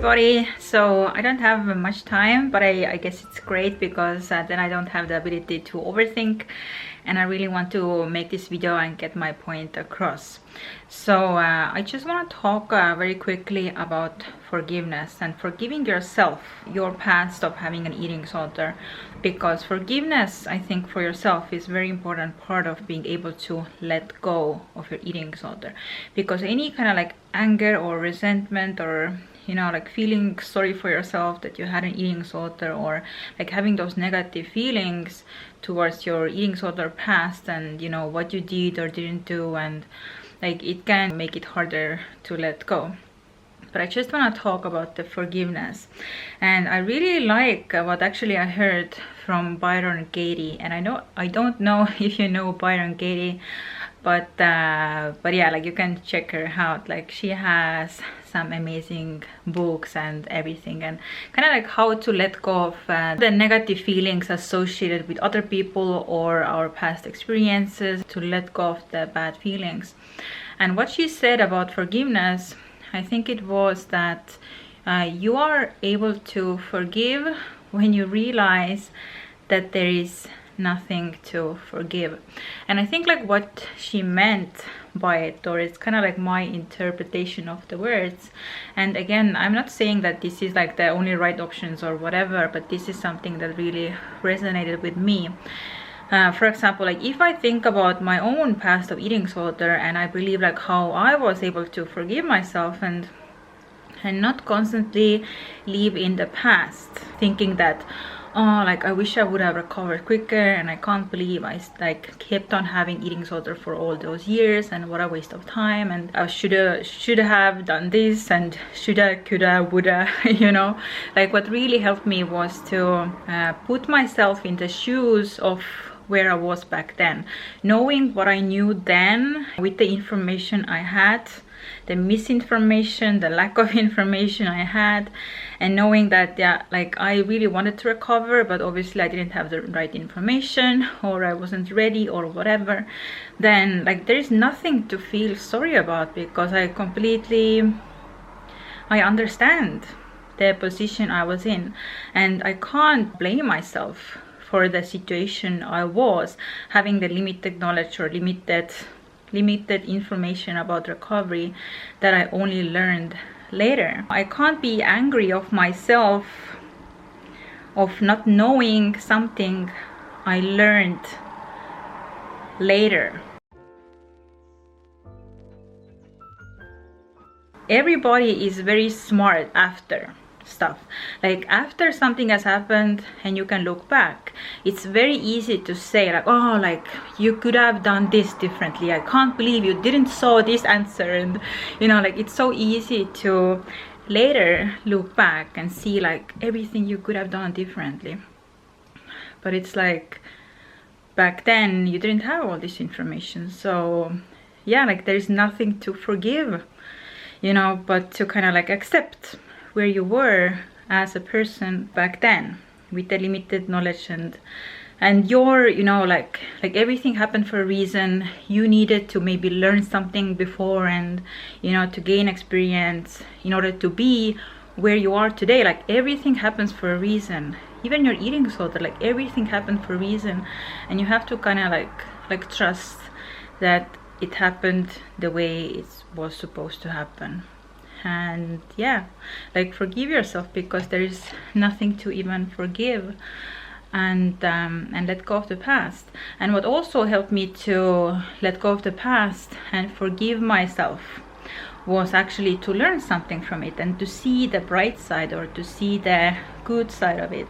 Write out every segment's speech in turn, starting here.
everybody. So I don't have much time, but I guess it's great because then I don't have the ability to overthink, and I really want to make this video and get my point across. So I just want to talk very quickly about forgiveness and forgiving yourself, your past of having an eating disorder, because forgiveness, I think, for yourself is very important part of being able to let go of your eating disorder. Because any kind of like anger or resentment, or like feeling sorry for yourself that you had an eating disorder, or like having those negative feelings towards your eating disorder past, and what you did or didn't do, and like it can make it harder to let go. But I just want to talk about the forgiveness. And I really like what actually I heard from Byron Katie. And I don't know if you know Byron Katie, but yeah, like you can check her out. Like she has some amazing books and everything, and kind of like how to let go of the negative feelings associated with other people or our past experiences, to let go of the bad feelings. And what she said about forgiveness, I think it was that you are able to forgive when you realize that there is nothing to forgive. And I think like what she meant by it, or it's kind of like my interpretation of the words. And again, I'm not saying that this is like the only right options or whatever, but this is something that really resonated with me. For example, like if I think about my own past of eating disorder, and I believe like how I was able to forgive myself and not constantly live in the past thinking that, oh, like I wish I would have recovered quicker, and I can't believe I like kept on having eating disorder for all those years, and what a waste of time, and I should have done this, and shoulda, coulda, woulda. Like what really helped me was to put myself in the shoes of where I was back then, knowing what I knew then with the information I had, the misinformation, the lack of information I had, and knowing that, yeah, like I really wanted to recover, but obviously I didn't have the right information, or I wasn't ready, or whatever. Then like there is nothing to feel sorry about, because I understand the position I was in, and I can't blame myself for the situation I was, having the limited knowledge or limited information about recovery that I only learned later. I can't be angry of myself of not knowing something I learned later. Everybody is very smart after stuff. Like after something has happened and you can look back, it's very easy to say like, oh, like you could have done this differently, I can't believe you didn't saw this answer, and like it's so easy to later look back and see like everything you could have done differently. But it's like back then you didn't have all this information, so yeah, like there's nothing to forgive, but to kind of like accept where you were as a person back then with the limited knowledge, and your like everything happened for a reason. You needed to maybe learn something before, and to gain experience in order to be where you are today. Like everything happens for a reason. Even your eating disorder, like everything happened for a reason, and you have to kind of like trust that it happened the way it was supposed to happen. And yeah, like forgive yourself, because there is nothing to even forgive, and let go of the past. And what also helped me to let go of the past and forgive myself was actually to learn something from it, and to see the bright side, or to see the good side of it,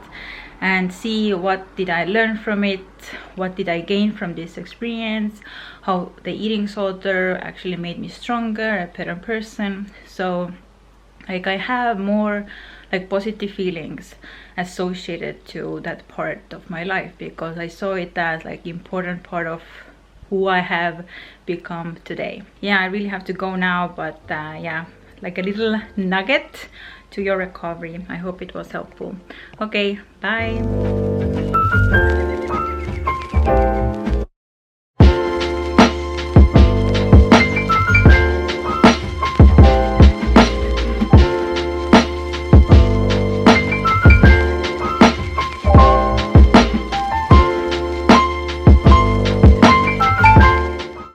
and see what did I learn from it, what did I gain from this experience, how the eating disorder actually made me stronger, a better person. So like I have more like positive feelings associated to that part of my life, because I saw it as like important part of who I have become today. Yeah, I really have to go now, but yeah, like a little nugget to your recovery. I hope it was helpful. Okay, bye.